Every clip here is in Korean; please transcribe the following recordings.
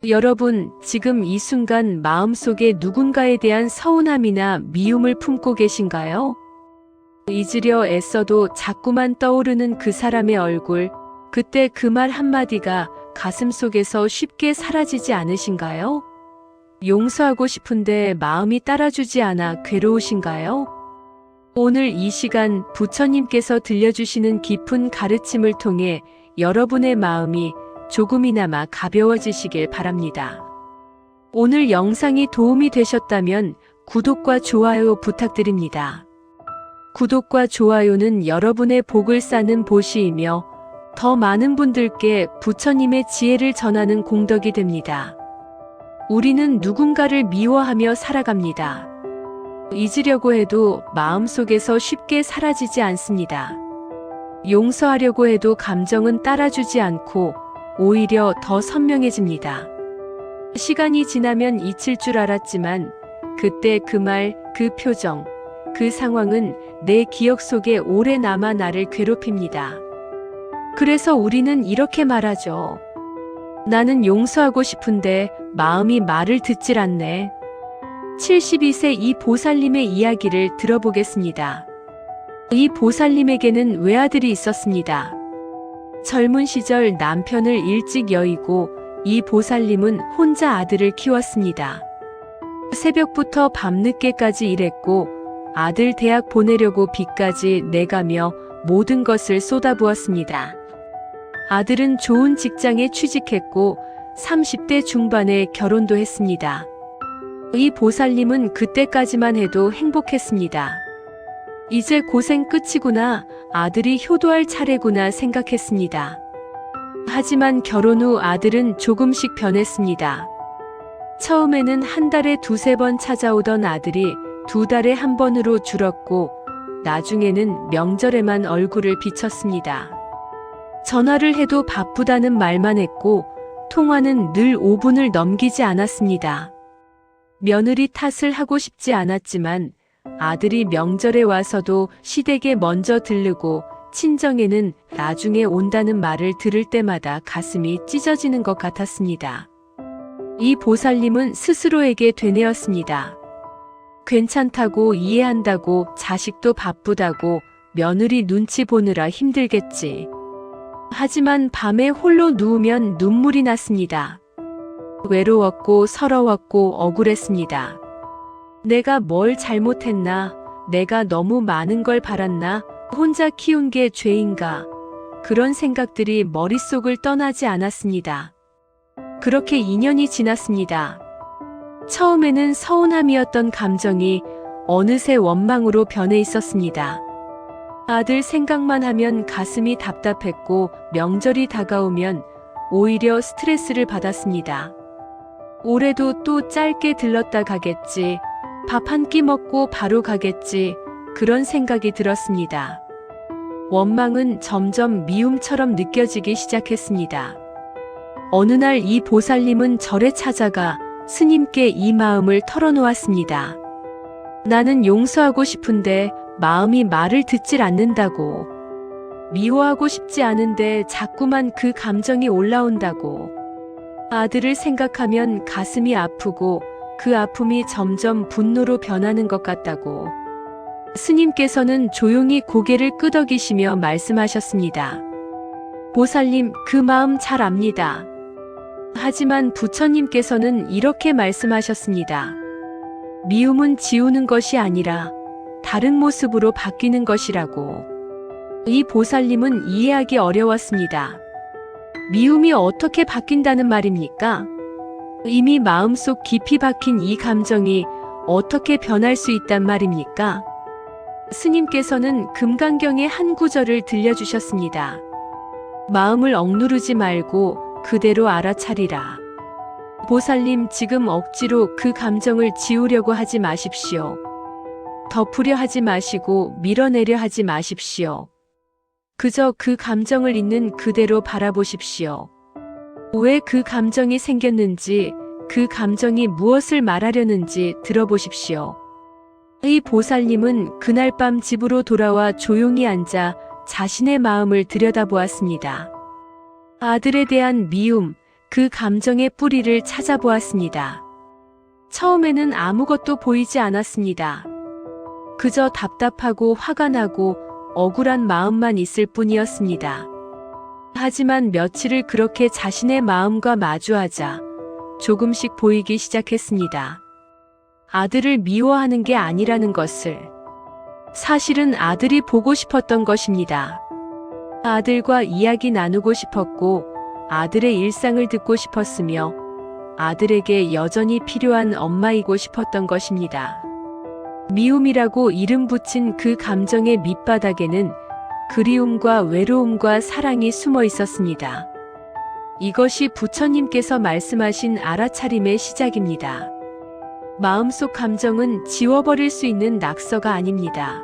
여러분, 지금 이 순간 마음속에 누군가에 대한 서운함이나 미움을 품고 계신가요? 잊으려 애써도 자꾸만 떠오르는 그 사람의 얼굴, 그때 그 말 한마디가 가슴속에서 쉽게 사라지지 않으신가요? 용서하고 싶은데 마음이 따라주지 않아 괴로우신가요? 오늘 이 시간 부처님께서 들려주시는 깊은 가르침을 통해 여러분의 마음이 조금이나마 가벼워지시길 바랍니다. 오늘 영상이 도움이 되셨다면 구독과 좋아요 부탁드립니다. 구독과 좋아요는 여러분의 복을 쌓는 보시이며 더 많은 분들께 부처님의 지혜를 전하는 공덕이 됩니다. 우리는 누군가를 미워하며 살아갑니다. 잊으려고 해도 마음속에서 쉽게 사라지지 않습니다. 용서하려고 해도 감정은 따라주지 않고 오히려 더 선명해집니다. 시간이 지나면 잊힐 줄 알았지만 그때 그 말, 그 표정, 그 상황은 내 기억 속에 오래 남아 나를 괴롭힙니다. 그래서 우리는 이렇게 말하죠. 나는 용서하고 싶은데 마음이 말을 듣질 않네. 72세 이 보살님의 이야기를 들어보겠습니다. 이 보살님에게는 외아들이 있었습니다. 젊은 시절 남편을 일찍 여의고 이 보살님은 혼자 아들을 키웠습니다. 새벽부터 밤늦게까지 일했고 아들 대학 보내려고 빚까지 내가며 모든 것을 쏟아부었습니다. 아들은 좋은 직장에 취직했고 30대 중반에 결혼도 했습니다. 이 보살님은 그때까지만 해도 행복했습니다. 이제 고생 끝이구나, 아들이 효도할 차례구나 생각했습니다. 하지만 결혼 후 아들은 조금씩 변했습니다. 처음에는 한 달에 두세 번 찾아오던 아들이 2달에 한 번으로 줄었고 나중에는 명절에만 얼굴을 비쳤습니다. 전화를 해도 바쁘다는 말만 했고 통화는 늘 5분을 넘기지 않았습니다. 며느리 탓을 하고 싶지 않았지만 아들이 명절에 와서도 시댁에 먼저 들르고 친정에는 나중에 온다는 말을 들을 때마다 가슴이 찢어지는 것 같았습니다. 이 보살님은 스스로에게 되뇌었습니다. 괜찮다고 이해한다고 자식도 바쁘다고 며느리 눈치 보느라 힘들겠지. 하지만 밤에 홀로 누우면 눈물이 났습니다. 외로웠고 서러웠고 억울했습니다. 내가 뭘 잘못했나? 내가 너무 많은 걸 바랐나? 혼자 키운 게 죄인가? 그런 생각들이 머릿속을 떠나지 않았습니다. 그렇게 2년이 지났습니다. 처음에는 서운함이었던 감정이 어느새 원망으로 변해 있었습니다. 아들 생각만 하면 가슴이 답답했고 명절이 다가오면 오히려 스트레스를 받았습니다. 올해도 또 짧게 들렀다 가겠지. 밥 한 끼 먹고 바로 가겠지. 그런 생각이 들었습니다. 원망은 점점 미움처럼 느껴지기 시작했습니다. 어느 날 이 보살님은 절에 찾아가 스님께 이 마음을 털어놓았습니다. 나는 용서하고 싶은데 마음이 말을 듣질 않는다고. 미워하고 싶지 않은데 자꾸만 그 감정이 올라온다고. 아들을 생각하면 가슴이 아프고 그 아픔이 점점 분노로 변하는 것 같다고. 스님께서는 조용히 고개를 끄덕이시며 말씀하셨습니다. 보살님, 그 마음 잘 압니다. 하지만 부처님께서는 이렇게 말씀하셨습니다. 미움은 지우는 것이 아니라 다른 모습으로 바뀌는 것이라고. 이 보살님은 이해하기 어려웠습니다. 미움이 어떻게 바뀐다는 말입니까? 이미 마음속 깊이 박힌 이 감정이 어떻게 변할 수 있단 말입니까? 스님께서는 금강경의 한 구절을 들려주셨습니다. 마음을 억누르지 말고 그대로 알아차리라. 보살님, 지금 억지로 그 감정을 지우려고 하지 마십시오. 덮으려 하지 마시고 밀어내려 하지 마십시오. 그저 그 감정을 있는 그대로 바라보십시오. 왜 그 감정이 생겼는지, 그 감정이 무엇을 말하려는지 들어보십시오. 이 보살님은 그날 밤 집으로 돌아와 조용히 앉아 자신의 마음을 들여다보았습니다. 아들에 대한 미움, 그 감정의 뿌리를 찾아보았습니다. 처음에는 아무것도 보이지 않았습니다. 그저 답답하고 화가 나고 억울한 마음만 있을 뿐이었습니다. 하지만 며칠을 그렇게 자신의 마음과 마주하자 조금씩 보이기 시작했습니다. 아들을 미워하는 게 아니라는 것을. 사실은 아들이 보고 싶었던 것입니다. 아들과 이야기 나누고 싶었고 아들의 일상을 듣고 싶었으며 아들에게 여전히 필요한 엄마이고 싶었던 것입니다. 미움이라고 이름 붙인 그 감정의 밑바닥에는 그리움과 외로움과 사랑이 숨어 있었습니다. 이것이 부처님께서 말씀하신 알아차림의 시작입니다. 마음속 감정은 지워버릴 수 있는 낙서가 아닙니다.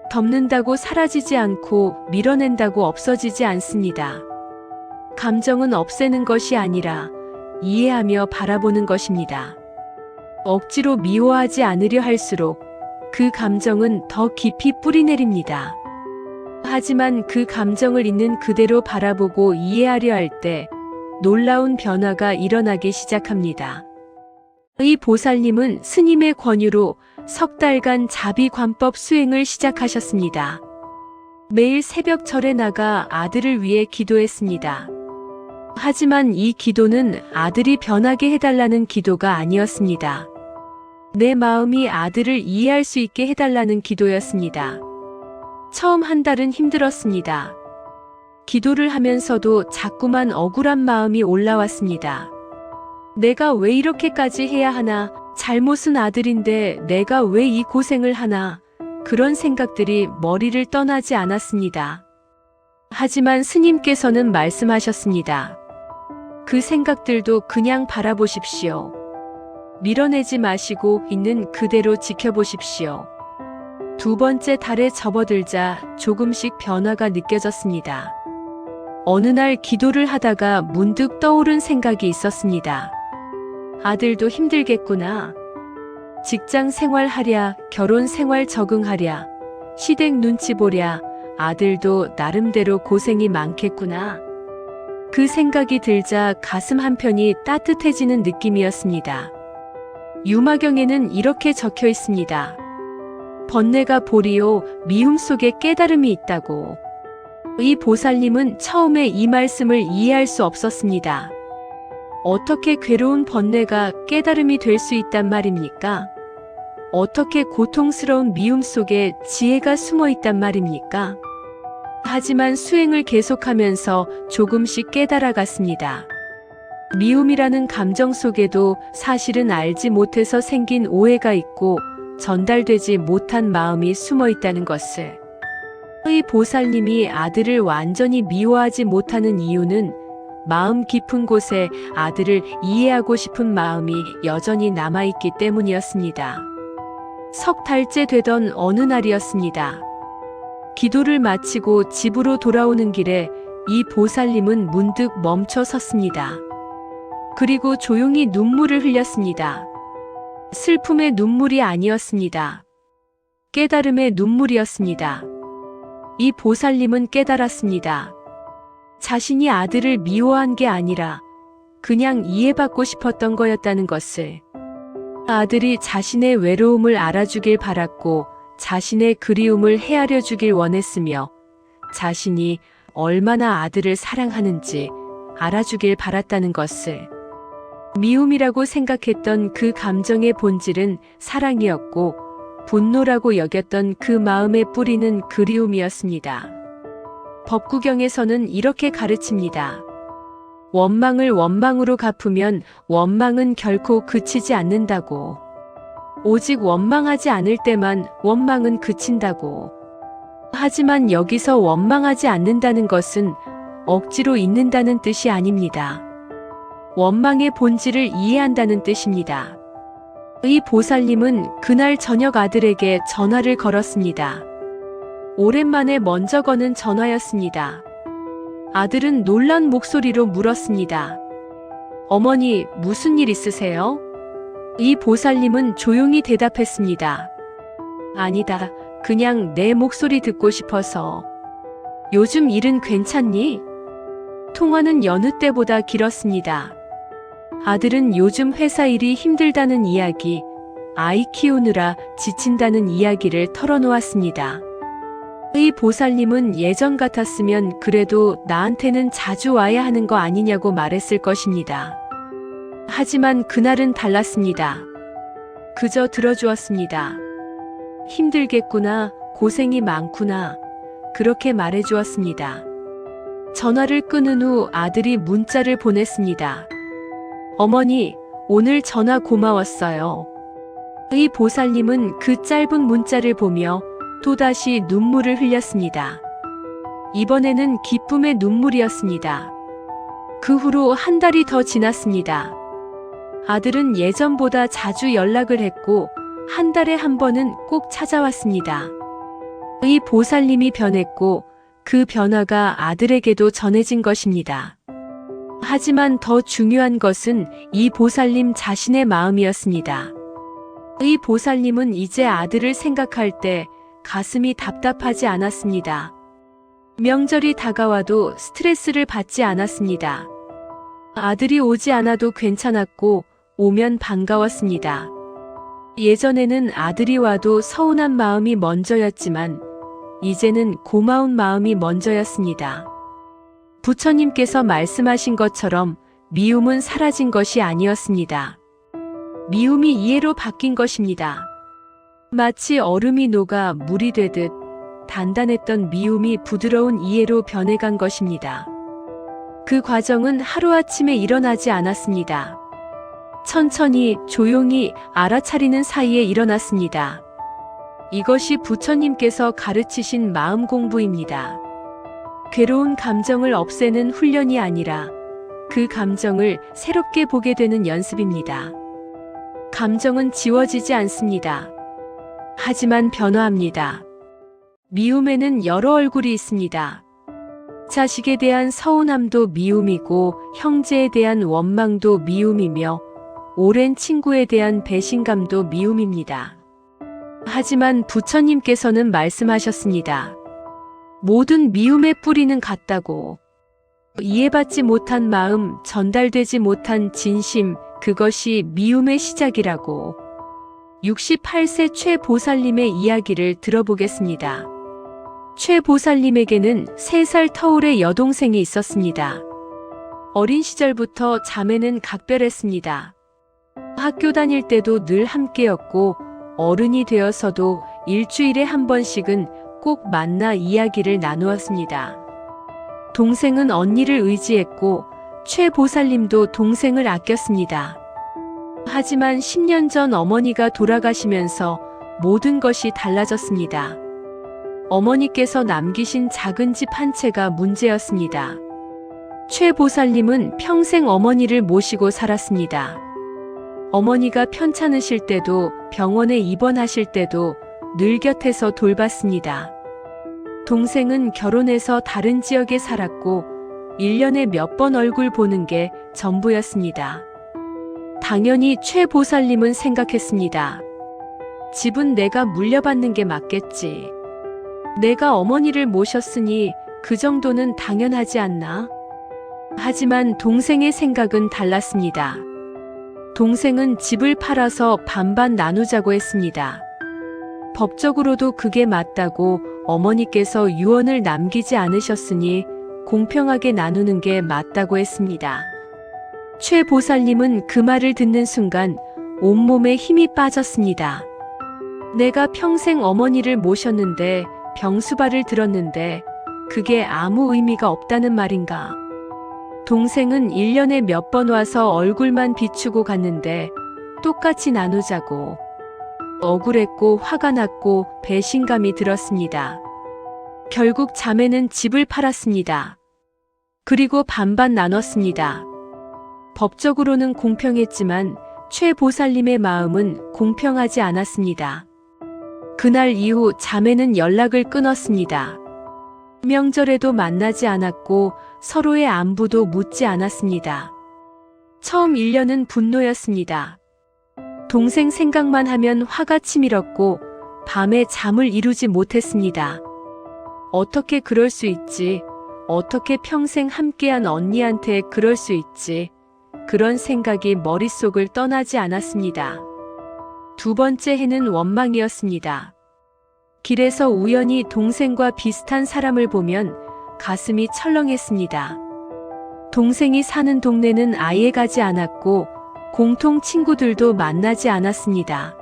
덮는다고 사라지지 않고 밀어낸다고 없어지지 않습니다. 감정은 없애는 것이 아니라 이해하며 바라보는 것입니다. 억지로 미워하지 않으려 할수록 그 감정은 더 깊이 뿌리내립니다. 하지만 그 감정을 있는 그대로 바라보고 이해하려 할 때 놀라운 변화가 일어나기 시작합니다. 이 보살님은 스님의 권유로 석 달간 자비관법 수행을 시작하셨습니다. 매일 새벽 절에 나가 아들을 위해 기도했습니다. 하지만 이 기도는 아들이 변하게 해달라는 기도가 아니었습니다. 내 마음이 아들을 이해할 수 있게 해달라는 기도였습니다. 처음 한 달은 힘들었습니다. 기도를 하면서도 자꾸만 억울한 마음이 올라왔습니다. 내가 왜 이렇게까지 해야 하나? 잘못은 아들인데 내가 왜 이 고생을 하나? 그런 생각들이 머리를 떠나지 않았습니다. 하지만 스님께서는 말씀하셨습니다. 그 생각들도 그냥 바라보십시오. 밀어내지 마시고 있는 그대로 지켜보십시오. 두 번째 달에 접어들자 조금씩 변화가 느껴졌습니다. 어느 날 기도를 하다가 문득 떠오른 생각이 있었습니다. 아들도 힘들겠구나. 직장 생활하랴, 결혼 생활 적응하랴, 시댁 눈치 보랴, 아들도 나름대로 고생이 많겠구나. 그 생각이 들자 가슴 한편이 따뜻해지는 느낌이었습니다. 유마경에는 이렇게 적혀 있습니다. 번뇌가 보리오, 미움 속에 깨달음이 있다고. 이 보살님은 처음에 이 말씀을 이해할 수 없었습니다. 어떻게 괴로운 번뇌가 깨달음이 될 수 있단 말입니까? 어떻게 고통스러운 미움 속에 지혜가 숨어 있단 말입니까? 하지만 수행을 계속하면서 조금씩 깨달아갔습니다. 미움이라는 감정 속에도 사실은 알지 못해서 생긴 오해가 있고 전달되지 못한 마음이 숨어 있다는 것을. 이 보살님이 아들을 완전히 미워하지 못하는 이유는 마음 깊은 곳에 아들을 이해하고 싶은 마음이 여전히 남아있기 때문이었습니다. 석 달째 되던 어느 날이었습니다. 기도를 마치고 집으로 돌아오는 길에 이 보살님은 문득 멈춰 섰습니다. 그리고 조용히 눈물을 흘렸습니다. 슬픔의 눈물이 아니었습니다. 깨달음의 눈물이었습니다. 이 보살님은 깨달았습니다. 자신이 아들을 미워한 게 아니라 그냥 이해받고 싶었던 거였다는 것을. 아들이 자신의 외로움을 알아주길 바랐고 자신의 그리움을 헤아려 주길 원했으며 자신이 얼마나 아들을 사랑하는지 알아주길 바랐다는 것을. 미움이라고 생각했던 그 감정의 본질은 사랑이었고 분노라고 여겼던 그 마음의 뿌리는 그리움이었습니다. 법구경에서는 이렇게 가르칩니다. 원망을 원망으로 갚으면 원망은 결코 그치지 않는다고. 오직 원망하지 않을 때만 원망은 그친다고. 하지만 여기서 원망하지 않는다는 것은 억지로 잊는다는 뜻이 아닙니다. 원망의 본질을 이해한다는 뜻입니다. 이 보살님은 그날 저녁 아들에게 전화를 걸었습니다. 오랜만에 먼저 거는 전화였습니다. 아들은 놀란 목소리로 물었습니다. 어머니, 무슨 일 있으세요? 이 보살님은 조용히 대답했습니다. 아니다, 그냥 내 목소리 듣고 싶어서. 요즘 일은 괜찮니? 통화는 여느 때보다 길었습니다. 아들은 요즘 회사 일이 힘들다는 이야기, 아이 키우느라 지친다는 이야기를 털어놓았습니다. 의 보살님은 예전 같았으면 그래도 나한테는 자주 와야 하는 거 아니냐고 말했을 것입니다. 하지만 그날은 달랐습니다. 그저 들어주었습니다. 힘들겠구나, 고생이 많구나, 그렇게 말해주었습니다. 전화를 끊은 후 아들이 문자를 보냈습니다. 어머니, 오늘 전화 고마웠어요. 의 보살님은 그 짧은 문자를 보며 또다시 눈물을 흘렸습니다. 이번에는 기쁨의 눈물이었습니다. 그 후로 한 달이 더 지났습니다. 아들은 예전보다 자주 연락을 했고 한 달에 한 번은 꼭 찾아왔습니다. 의 보살님이 변했고 그 변화가 아들에게도 전해진 것입니다. 하지만 더 중요한 것은 이 보살님 자신의 마음이었습니다. 의 보살님은 이제 아들을 생각할 때 가슴이 답답하지 않았습니다. 명절이 다가와도 스트레스를 받지 않았습니다. 아들이 오지 않아도 괜찮았고 오면 반가웠습니다. 예전에는 아들이 와도 서운한 마음이 먼저였지만 이제는 고마운 마음이 먼저였습니다. 부처님께서 말씀하신 것처럼 미움은 사라진 것이 아니었습니다. 미움이 이해로 바뀐 것입니다. 마치 얼음이 녹아 물이 되듯 단단했던 미움이 부드러운 이해로 변해간 것입니다. 그 과정은 하루아침에 일어나지 않았습니다. 천천히 조용히 알아차리는 사이에 일어났습니다. 이것이 부처님께서 가르치신 마음 공부입니다. 괴로운 감정을 없애는 훈련이 아니라 그 감정을 새롭게 보게 되는 연습입니다. 감정은 지워지지 않습니다. 하지만 변화합니다. 미움에는 여러 얼굴이 있습니다. 자식에 대한 서운함도 미움이고 형제에 대한 원망도 미움이며 오랜 친구에 대한 배신감도 미움입니다. 하지만 부처님께서는 말씀하셨습니다. 모든 미움의 뿌리는 같다고. 이해받지 못한 마음, 전달되지 못한 진심, 그것이 미움의 시작이라고. 68세 최 보살님의 이야기를 들어보겠습니다. 최 보살님에게는 3살 터울의 여동생이 있었습니다. 어린 시절부터 자매는 각별했습니다. 학교 다닐 때도 늘 함께였고 어른이 되어서도 일주일에 한 번씩은 꼭 만나 이야기를 나누었습니다. 동생은 언니를 의지했고 최 보살님도 동생을 아꼈습니다. 하지만 10년 전 어머니가 돌아가시면서 모든 것이 달라졌습니다. 어머니께서 남기신 작은 집 한 채가 문제였습니다. 최 보살님은 평생 어머니를 모시고 살았습니다. 어머니가 편찮으실 때도 병원에 입원하실 때도 늘 곁에서 돌봤습니다. 동생은 결혼해서 다른 지역에 살았고 1년에 몇 번 얼굴 보는 게 전부였습니다. 당연히 최 보살님은 생각했습니다. 집은 내가 물려받는 게 맞겠지. 내가 어머니를 모셨으니 그 정도는 당연하지 않나? 하지만 동생의 생각은 달랐습니다. 동생은 집을 팔아서 반반 나누자고 했습니다. 법적으로도 그게 맞다고 어머니께서 유언을 남기지 않으셨으니 공평하게 나누는 게 맞다고 했습니다. 최 보살님은 그 말을 듣는 순간 온몸에 힘이 빠졌습니다. 내가 평생 어머니를 모셨는데 병수발을 들었는데 그게 아무 의미가 없다는 말인가? 동생은 1년에 몇 번 와서 얼굴만 비추고 갔는데 똑같이 나누자고. 억울했고 화가 났고 배신감이 들었습니다. 결국 자매는 집을 팔았습니다. 그리고 반반 나눴습니다. 법적으로는 공평했지만 최 보살님의 마음은 공평하지 않았습니다. 그날 이후 자매는 연락을 끊었습니다. 명절에도 만나지 않았고 서로의 안부도 묻지 않았습니다. 처음 1년은 분노였습니다. 동생 생각만 하면 화가 치밀었고 밤에 잠을 이루지 못했습니다. 어떻게 그럴 수 있지? 어떻게 평생 함께한 언니한테 그럴 수 있지? 그런 생각이 머릿속을 떠나지 않았습니다. 두 번째 해는 원망이었습니다. 길에서 우연히 동생과 비슷한 사람을 보면 가슴이 철렁했습니다. 동생이 사는 동네는 아예 가지 않았고 공통 친구들도 만나지 않았습니다.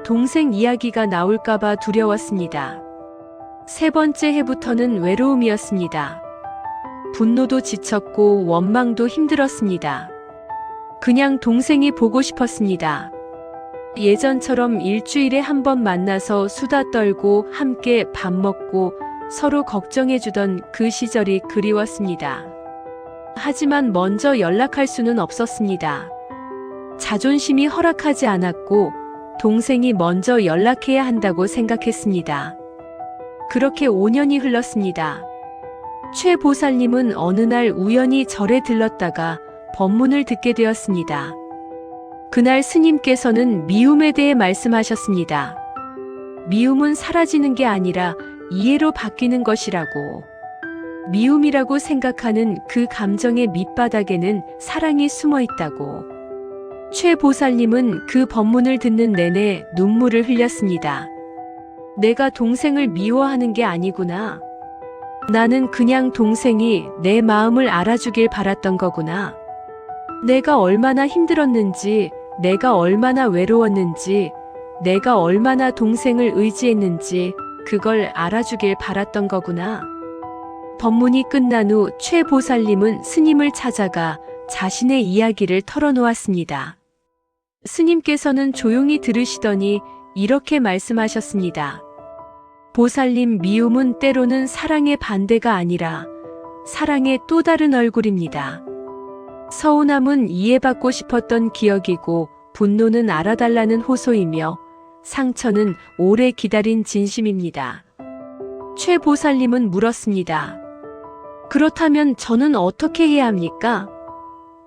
동생 이야기가 나올까봐 두려웠습니다. 세 번째 해부터는 외로움이었습니다. 분노도 지쳤고 원망도 힘들었습니다. 그냥 동생이 보고 싶었습니다. 예전처럼 일주일에 한 번 만나서 수다 떨고 함께 밥 먹고 서로 걱정해주던 그 시절이 그리웠습니다. 하지만 먼저 연락할 수는 없었습니다. 자존심이 허락하지 않았고 동생이 먼저 연락해야 한다고 생각했습니다. 그렇게 5년이 흘렀습니다. 최 보살님은 어느 날 우연히 절에 들렀다가 법문을 듣게 되었습니다. 그날 스님께서는 미움에 대해 말씀하셨습니다. 미움은 사라지는 게 아니라 이해로 바뀌는 것이라고. 미움이라고 생각하는 그 감정의 밑바닥에는 사랑이 숨어 있다고. 최 보살님은 그 법문을 듣는 내내 눈물을 흘렸습니다. 내가 동생을 미워하는 게 아니구나. 나는 그냥 동생이 내 마음을 알아주길 바랐던 거구나. 내가 얼마나 힘들었는지, 내가 얼마나 외로웠는지, 내가 얼마나 동생을 의지했는지 그걸 알아주길 바랐던 거구나. 법문이 끝난 후 최 보살님은 스님을 찾아가 자신의 이야기를 털어놓았습니다. 스님께서는 조용히 들으시더니 이렇게 말씀하셨습니다. 보살님, 미움은 때로는 사랑의 반대가 아니라 사랑의 또 다른 얼굴입니다. 서운함은 이해받고 싶었던 기억이고 분노는 알아달라는 호소이며 상처는 오래 기다린 진심입니다. 최 보살님은 물었습니다. 그렇다면 저는 어떻게 해야 합니까?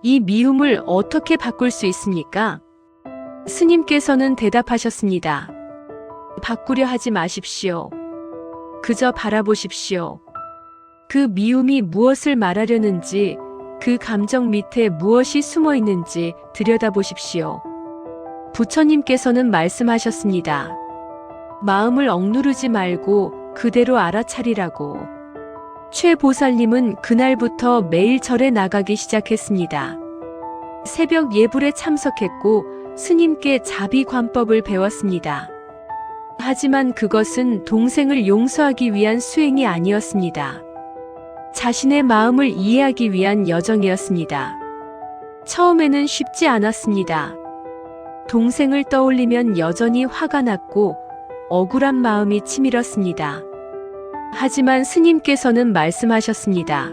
이 미움을 어떻게 바꿀 수 있습니까? 스님께서는 대답하셨습니다. 바꾸려 하지 마십시오. 그저 바라보십시오. 그 미움이 무엇을 말하려는지, 그 감정 밑에 무엇이 숨어 있는지 들여다보십시오. 부처님께서는 말씀하셨습니다. 마음을 억누르지 말고 그대로 알아차리라고. 최 보살님은 그날부터 매일 절에 나가기 시작했습니다. 새벽 예불에 참석했고 스님께 자비관법을 배웠습니다. 하지만 그것은 동생을 용서하기 위한 수행이 아니었습니다. 자신의 마음을 이해하기 위한 여정이었습니다. 처음에는 쉽지 않았습니다. 동생을 떠올리면 여전히 화가 났고 억울한 마음이 치밀었습니다. 하지만 스님께서는 말씀하셨습니다.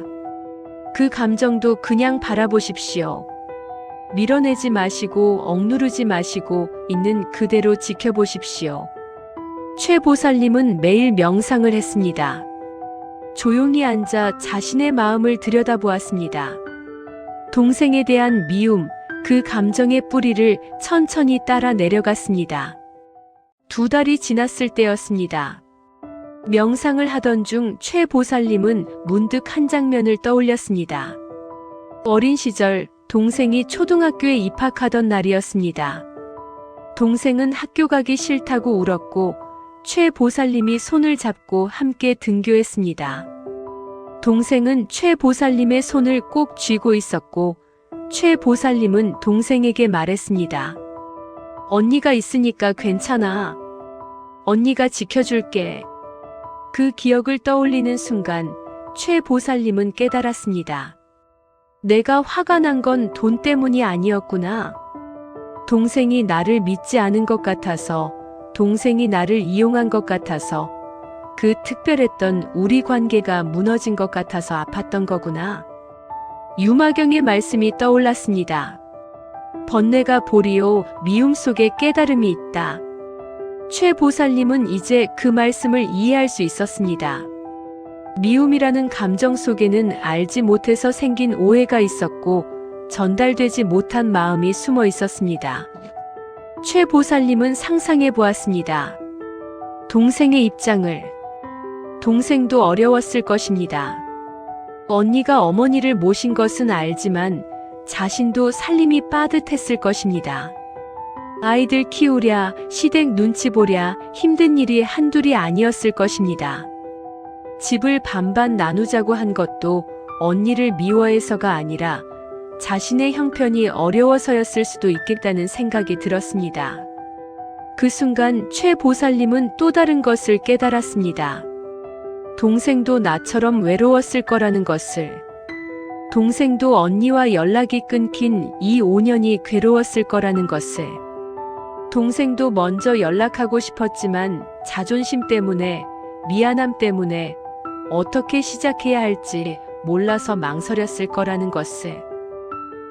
그 감정도 그냥 바라보십시오. 밀어내지 마시고 억누르지 마시고 있는 그대로 지켜보십시오. 최 보살님은 매일 명상을 했습니다. 조용히 앉아 자신의 마음을 들여다보았습니다. 동생에 대한 미움, 그 감정의 뿌리를 천천히 따라 내려갔습니다. 2달이 지났을 때였습니다. 명상을 하던 중 최 보살님은 문득 한 장면을 떠올렸습니다. 어린 시절 동생이 초등학교에 입학하던 날이었습니다. 동생은 학교 가기 싫다고 울었고 최 보살님이 손을 잡고 함께 등교했습니다. 동생은 최 보살님의 손을 꼭 쥐고 있었고 최 보살님은 동생에게 말했습니다. 언니가 있으니까 괜찮아. 언니가 지켜줄게. 그 기억을 떠올리는 순간 최 보살님은 깨달았습니다. 내가 화가 난 건 돈 때문이 아니었구나. 동생이 나를 믿지 않은 것 같아서, 동생이 나를 이용한 것 같아서, 그 특별했던 우리 관계가 무너진 것 같아서 아팠던 거구나. 유마경의 말씀이 떠올랐습니다. 번뇌가 보리오, 미움 속에 깨달음이 있다. 최 보살님은 이제 그 말씀을 이해할 수 있었습니다. 미움이라는 감정 속에는 알지 못해서 생긴 오해가 있었고 전달되지 못한 마음이 숨어 있었습니다. 최 보살님은 상상해 보았습니다. 동생의 입장을. 동생도 어려웠을 것입니다. 언니가 어머니를 모신 것은 알지만 자신도 살림이 빠듯했을 것입니다. 아이들 키우랴, 시댁 눈치 보랴 힘든 일이 한둘이 아니었을 것입니다. 집을 반반 나누자고 한 것도 언니를 미워해서가 아니라 자신의 형편이 어려워서였을 수도 있겠다는 생각이 들었습니다. 그 순간 최 보살님은 또 다른 것을 깨달았습니다. 동생도 나처럼 외로웠을 거라는 것을. 동생도 언니와 연락이 끊긴 이 5년이 괴로웠을 거라는 것을. 동생도 먼저 연락하고 싶었지만 자존심 때문에, 미안함 때문에 어떻게 시작해야 할지 몰라서 망설였을 거라는 것을.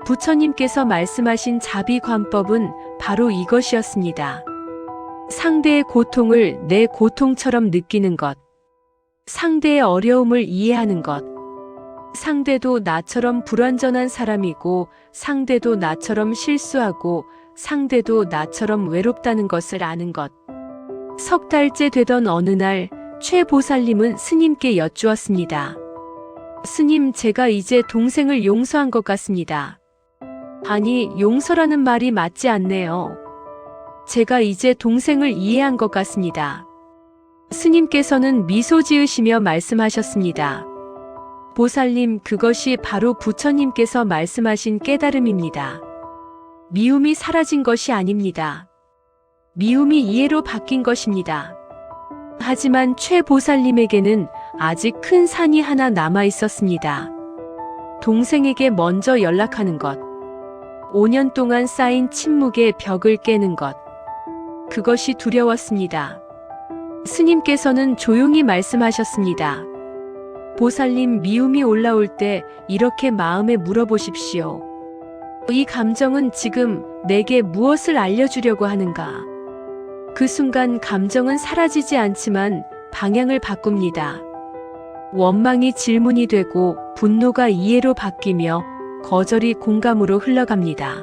부처님께서 말씀하신 자비관법은 바로 이것이었습니다. 상대의 고통을 내 고통처럼 느끼는 것. 상대의 어려움을 이해하는 것. 상대도 나처럼 불완전한 사람이고, 상대도 나처럼 실수하고, 상대도 나처럼 외롭다는 것을 아는 것. 석 달째 되던 어느 날, 최 보살님은 스님께 여쭈었습니다. 스님, 제가 이제 동생을 용서한 것 같습니다. 아니, 용서라는 말이 맞지 않네요. 제가 이제 동생을 이해한 것 같습니다. 스님께서는 미소 지으시며 말씀하셨습니다. 보살님, 그것이 바로 부처님께서 말씀하신 깨달음입니다. 미움이 사라진 것이 아닙니다. 미움이 이해로 바뀐 것입니다. 하지만 최 보살님에게는 아직 큰 산이 하나 남아 있었습니다. 동생에게 먼저 연락하는 것. 5년 동안 쌓인 침묵의 벽을 깨는 것. 그것이 두려웠습니다. 스님께서는 조용히 말씀하셨습니다. 보살님, 미움이 올라올 때 이렇게 마음에 물어보십시오. 이 감정은 지금 내게 무엇을 알려주려고 하는가? 그 순간 감정은 사라지지 않지만 방향을 바꿉니다. 원망이 질문이 되고 분노가 이해로 바뀌며 거절이 공감으로 흘러갑니다.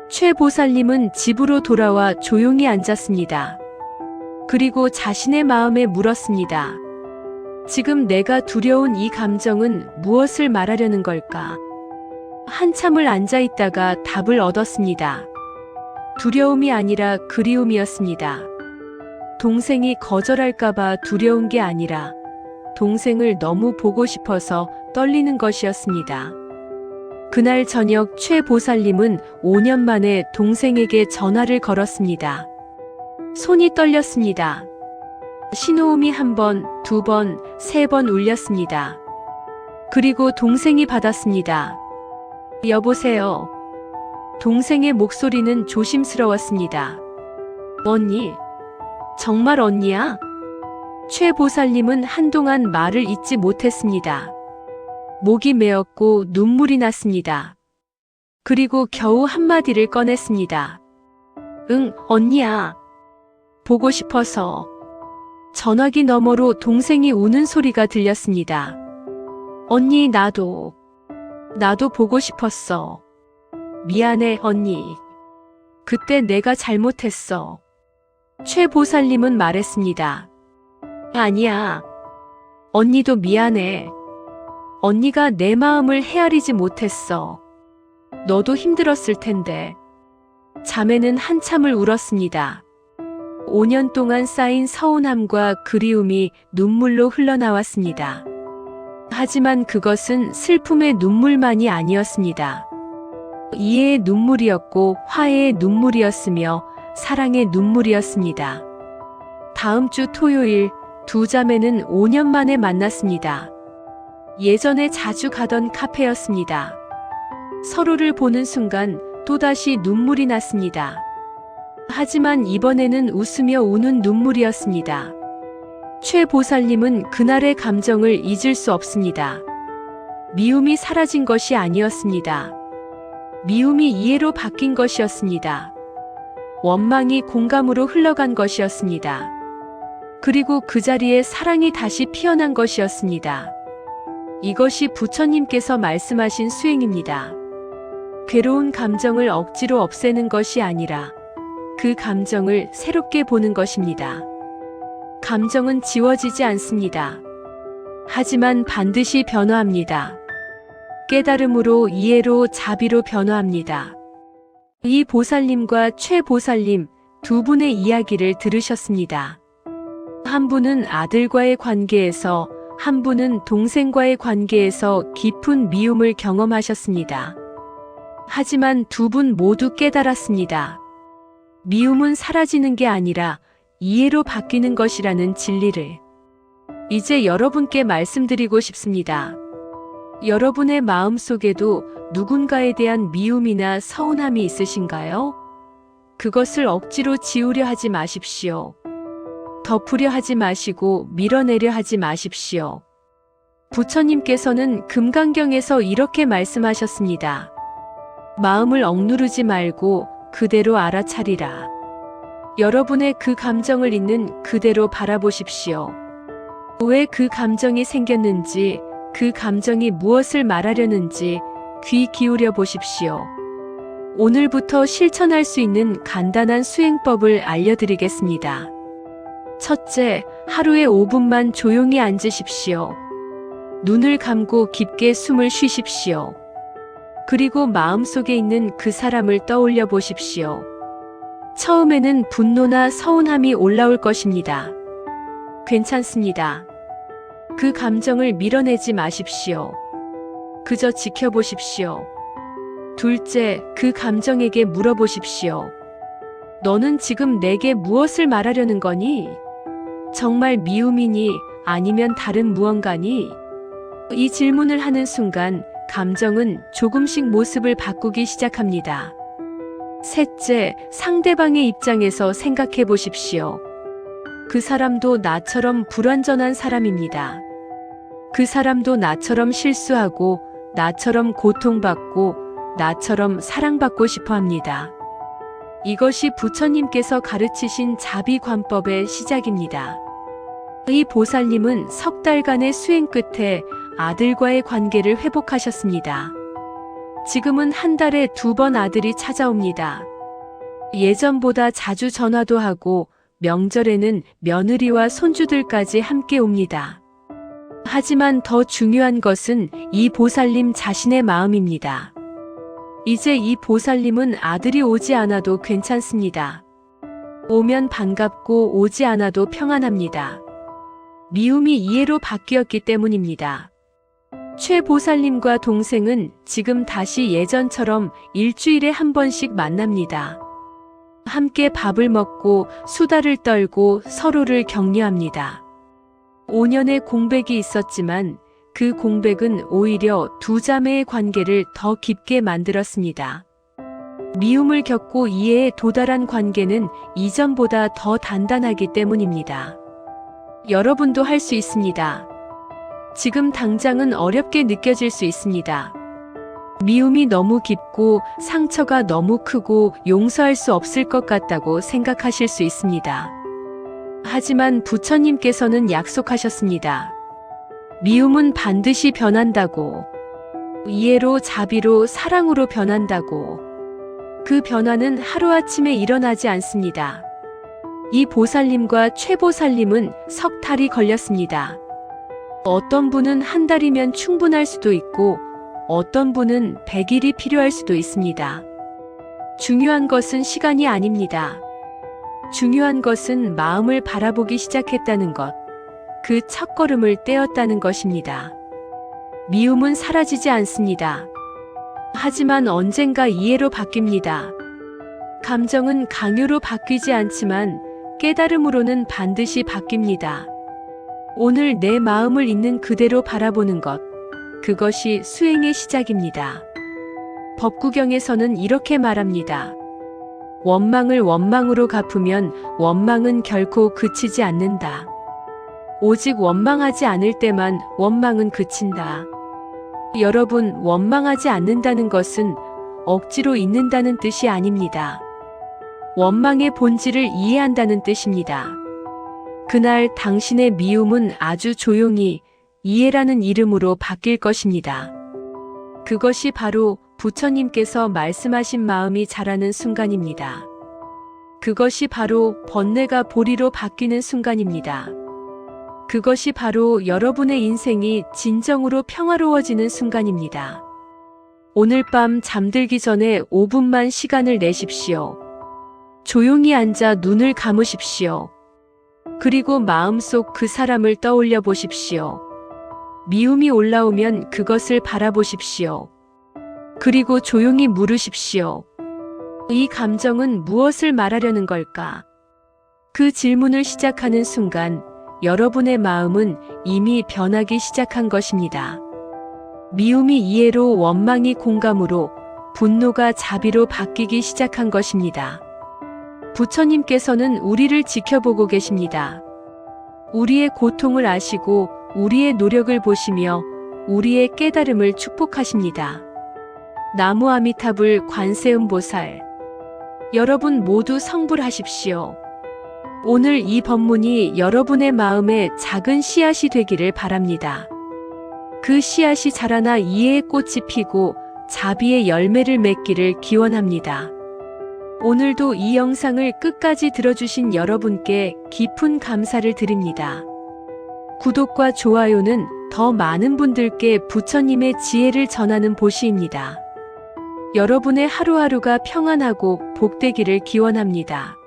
최 보살님은 집으로 돌아와 조용히 앉았습니다. 그리고 자신의 마음에 물었습니다. 지금 내가 두려운 이 감정은 무엇을 말하려는 걸까? 한참을 앉아 있다가 답을 얻었습니다. 두려움이 아니라 그리움이었습니다. 동생이 거절할까봐 두려운 게 아니라 동생을 너무 보고 싶어서 떨리는 것이었습니다. 그날 저녁 최 보살님은 5년 만에 동생에게 전화를 걸었습니다. 손이 떨렸습니다. 신호음이 1번, 2번, 3번 울렸습니다. 그리고 동생이 받았습니다. 여보세요. 동생의 목소리는 조심스러웠습니다. 언니? 정말 언니야? 최 보살님은 한동안 말을 잇지 못했습니다. 목이 메었고 눈물이 났습니다. 그리고 겨우 한마디를 꺼냈습니다. 응, 언니야. 보고 싶어서. 전화기 너머로 동생이 우는 소리가 들렸습니다. 언니, 나도 보고 싶었어. 미안해, 언니. 그때 내가 잘못했어. 최 보살님은 말했습니다. 아니야. 언니도 미안해. 언니가 내 마음을 헤아리지 못했어. 너도 힘들었을 텐데. 자매는 한참을 울었습니다. 5년 동안 쌓인 서운함과 그리움이 눈물로 흘러나왔습니다. 하지만 그것은 슬픔의 눈물만이 아니었습니다. 이해의 눈물이었고 화해의 눈물이었으며 사랑의 눈물이었습니다. 다음 주 토요일 두 자매는 5년 만에 만났습니다. 예전에 자주 가던 카페였습니다. 서로를 보는 순간 또다시 눈물이 났습니다. 하지만 이번에는 웃으며 우는 눈물이었습니다. 최 보살님은 그날의 감정을 잊을 수 없습니다. 미움이 사라진 것이 아니었습니다. 미움이 이해로 바뀐 것이었습니다. 원망이 공감으로 흘러간 것이었습니다. 그리고 그 자리에 사랑이 다시 피어난 것이었습니다. 이것이 부처님께서 말씀하신 수행입니다. 괴로운 감정을 억지로 없애는 것이 아니라 그 감정을 새롭게 보는 것입니다. 감정은 지워지지 않습니다. 하지만 반드시 변화합니다. 깨달음으로, 이해로, 자비로 변화합니다. 이 보살님과 최보살님 두 분의 이야기를 들으셨습니다. 한 분은 아들과의 관계에서, 한 분은 동생과의 관계에서 깊은 미움을 경험하셨습니다. 하지만 두 분 모두 깨달았습니다. 미움은 사라지는 게 아니라 이해로 바뀌는 것이라는 진리를. 이제 여러분께 말씀드리고 싶습니다. 여러분의 마음속에도 누군가에 대한 미움이나 서운함이 있으신가요? 그것을 억지로 지우려 하지 마십시오. 덮으려 하지 마시고 밀어내려 하지 마십시오. 부처님께서는 금강경에서 이렇게 말씀하셨습니다. 마음을 억누르지 말고 그대로 알아차리라. 여러분의 그 감정을 있는 그대로 바라보십시오. 왜 그 감정이 생겼는지, 그 감정이 무엇을 말하려는지 귀 기울여 보십시오. 오늘부터 실천할 수 있는 간단한 수행법을 알려드리겠습니다. 첫째, 하루에 5분만 조용히 앉으십시오. 눈을 감고 깊게 숨을 쉬십시오. 그리고 마음속에 있는 그 사람을 떠올려 보십시오. 처음에는 분노나 서운함이 올라올 것입니다. 괜찮습니다. 그 감정을 밀어내지 마십시오. 그저 지켜보십시오. 둘째, 그 감정에게 물어보십시오. 너는 지금 내게 무엇을 말하려는 거니? 정말 미움이니? 아니면 다른 무언가니? 이 질문을 하는 순간 감정은 조금씩 모습을 바꾸기 시작합니다. 셋째, 상대방의 입장에서 생각해 보십시오. 그 사람도 나처럼 불완전한 사람입니다. 그 사람도 나처럼 실수하고, 나처럼 고통받고, 나처럼 사랑받고 싶어 합니다. 이것이 부처님께서 가르치신 자비관법의 시작입니다. 이 보살님은 석 달간의 수행 끝에 아들과의 관계를 회복하셨습니다. 지금은 한 달에 2번 아들이 찾아옵니다. 예전보다 자주 전화도 하고 명절에는 며느리와 손주들까지 함께 옵니다. 하지만 더 중요한 것은 이 보살님 자신의 마음입니다. 이제 이 보살님은 아들이 오지 않아도 괜찮습니다. 오면 반갑고 오지 않아도 평안합니다. 미움이 이해로 바뀌었기 때문입니다. 최 보살님과 동생은 지금 다시 예전처럼 일주일에 한 번씩 만납니다. 함께 밥을 먹고 수다를 떨고 서로를 격려합니다. 5년의 공백이 있었지만 그 공백은 오히려 두 자매의 관계를 더 깊게 만들었습니다. 미움을 겪고 이해에 도달한 관계는 이전보다 더 단단하기 때문입니다. 여러분도 할 수 있습니다. 지금 당장은 어렵게 느껴질 수 있습니다. 미움이 너무 깊고 상처가 너무 크고 용서할 수 없을 것 같다고 생각하실 수 있습니다. 하지만 부처님께서는 약속하셨습니다. 미움은 반드시 변한다고. 이해로, 자비로, 사랑으로 변한다고. 그 변화는 하루아침에 일어나지 않습니다. 이 보살님과 최보살님은 석 달이 걸렸습니다. 어떤 분은 한 달이면 충분할 수도 있고 어떤 분은 100일이 필요할 수도 있습니다. 중요한 것은 시간이 아닙니다. 중요한 것은 마음을 바라보기 시작했다는 것, 그 첫걸음을 떼었다는 것입니다. 미움은 사라지지 않습니다. 하지만 언젠가 이해로 바뀝니다. 감정은 강요로 바뀌지 않지만 깨달음으로는 반드시 바뀝니다. 오늘 내 마음을 있는 그대로 바라보는 것, 그것이 수행의 시작입니다. 법구경에서는 이렇게 말합니다. 원망을 원망으로 갚으면 원망은 결코 그치지 않는다. 오직 원망하지 않을 때만 원망은 그친다. 여러분, 원망하지 않는다는 것은 억지로 잊는다는 뜻이 아닙니다. 원망의 본질을 이해한다는 뜻입니다. 그날 당신의 미움은 아주 조용히 이해라는 이름으로 바뀔 것입니다. 그것이 바로 부처님께서 말씀하신 마음이 자라는 순간입니다. 그것이 바로 번뇌가 보리로 바뀌는 순간입니다. 그것이 바로 여러분의 인생이 진정으로 평화로워지는 순간입니다. 오늘 밤 잠들기 전에 5분만 시간을 내십시오. 조용히 앉아 눈을 감으십시오. 그리고 마음속 그 사람을 떠올려 보십시오. 미움이 올라오면 그것을 바라보십시오. 그리고 조용히 물으십시오. 이 감정은 무엇을 말하려는 걸까? 그 질문을 시작하는 순간 여러분의 마음은 이미 변하기 시작한 것입니다. 미움이 이해로, 원망이 공감으로, 분노가 자비로 바뀌기 시작한 것입니다. 부처님께서는 우리를 지켜보고 계십니다. 우리의 고통을 아시고 우리의 노력을 보시며 우리의 깨달음을 축복하십니다. 나무 아미타불 관세음보살. 여러분 모두 성불하십시오. 오늘 이 법문이 여러분의 마음에 작은 씨앗이 되기를 바랍니다. 그 씨앗이 자라나 이해의 꽃이 피고 자비의 열매를 맺기를 기원합니다. 오늘도 이 영상을 끝까지 들어주신 여러분께 깊은 감사를 드립니다. 구독과 좋아요는 더 많은 분들께 부처님의 지혜를 전하는 보시입니다. 여러분의 하루하루가 평안하고 복되기를 기원합니다.